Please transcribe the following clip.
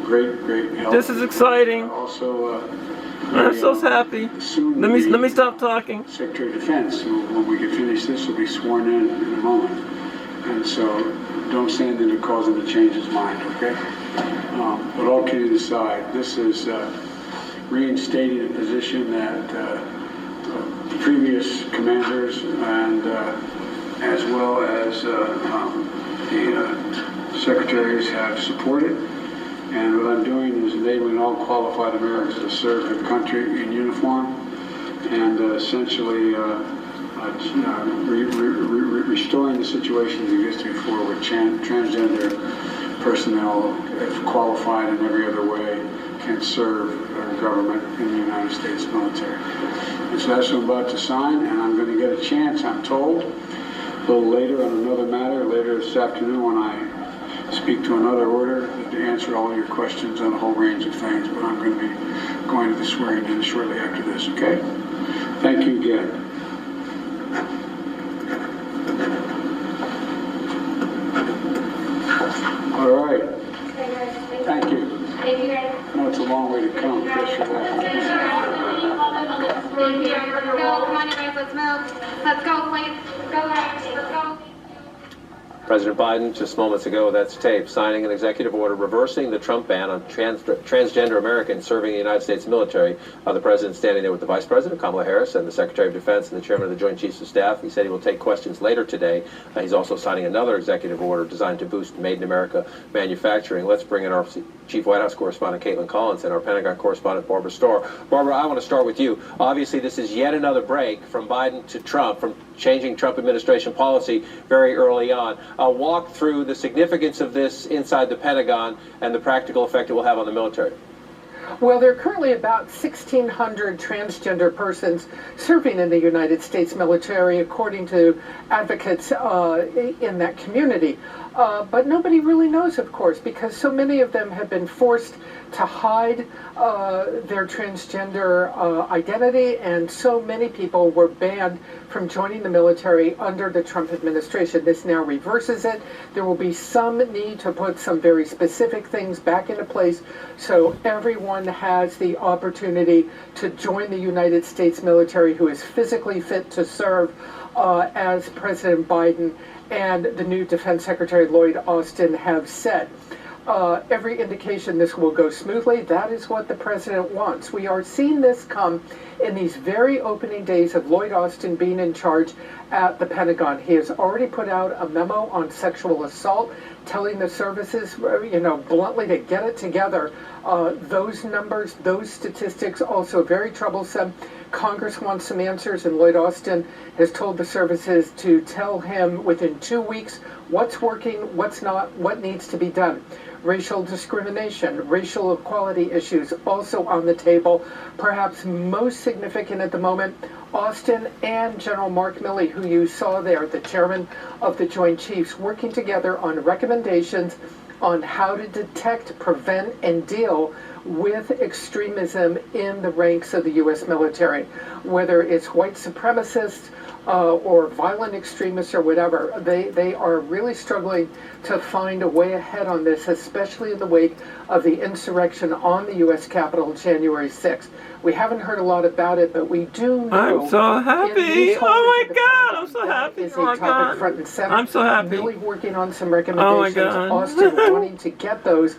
great help. This is exciting. Also, I'm so happy. soon Let me stop talking. Secretary of Defense, who, when we get finished this, will be sworn in a moment. And so, don't say anything that causes him to change his mind, okay? But all kidding aside, this is reinstating a position that previous commanders and as well as the secretaries have supported. And what I'm doing is enabling all qualified Americans to serve the country in uniform and essentially restoring the situation that existed before with transgender personnel, if qualified in every other way, can serve our government in the United States military. And so that's what I'm about to sign, and I'm going to get a chance, I'm told, a little later on another matter, later this afternoon when I speak to another order, to answer all your questions on a whole range of things, but I'm going to be going to the swearing in shortly after this, okay? Thank you again. All right. Thank you. Thank you guys. I know it's a long way to come. Just for that. Go, come on, you guys, let's move. Let's go, please. Go, guys, let's go. President Biden, just moments ago, that's tape, signing an executive order reversing the Trump ban on transgender Americans serving in the United States military. The president standing there with the Vice President, Kamala Harris, and the Secretary of Defense and the Chairman of the Joint Chiefs of Staff. He said he will take questions later today. He's also signing another executive order designed to boost Made in America manufacturing. Let's bring in our Chief White House correspondent, Caitlin Collins, and our Pentagon correspondent, Barbara Starr. Barbara, I want to start with you. Obviously, this is yet another break from Biden to Trump, from changing Trump administration policy very early on. Walk through the significance of this inside the Pentagon and the practical effect it will have on the military. Well, there are currently about 1,600 transgender persons serving in the United States military, according to advocates in that community. But nobody really knows, of course, because so many of them have been forced to hide their transgender identity, and so many people were banned from joining the military under the Trump administration. This now reverses it. There will be some need to put some very specific things back into place so everyone has the opportunity to join the United States military who is physically fit to serve, as President Biden and the new Defense Secretary Lloyd Austin have said. Every indication this will go smoothly. That is what the president wants. We are seeing this come in these very opening days of Lloyd Austin being in charge at the Pentagon. He has already put out a memo on sexual assault, telling the services, bluntly to get it together. Those numbers, those statistics, also very troublesome. Congress wants some answers, and Lloyd Austin has told the services to tell him within 2 weeks what's working, what's not, what needs to be done. Racial discrimination, racial equality issues also on the table. Perhaps most significant at the moment, Austin and General Mark Milley, who you saw there, the chairman of the Joint Chiefs, working together on recommendations on how to detect, prevent, and deal with extremism in the ranks of the U.S. military, whether it's white supremacists or violent extremists or whatever. They are really struggling to find a way ahead on this, especially in the wake of the insurrection on the U.S. Capitol January 6th. We haven't heard a lot about it, but we do know. I'm so happy. Oh my God, I'm so happy. Is Oh my a topic God. front and center. I'm so happy. Really working on some recommendations. Oh my God. Austin wanting to get those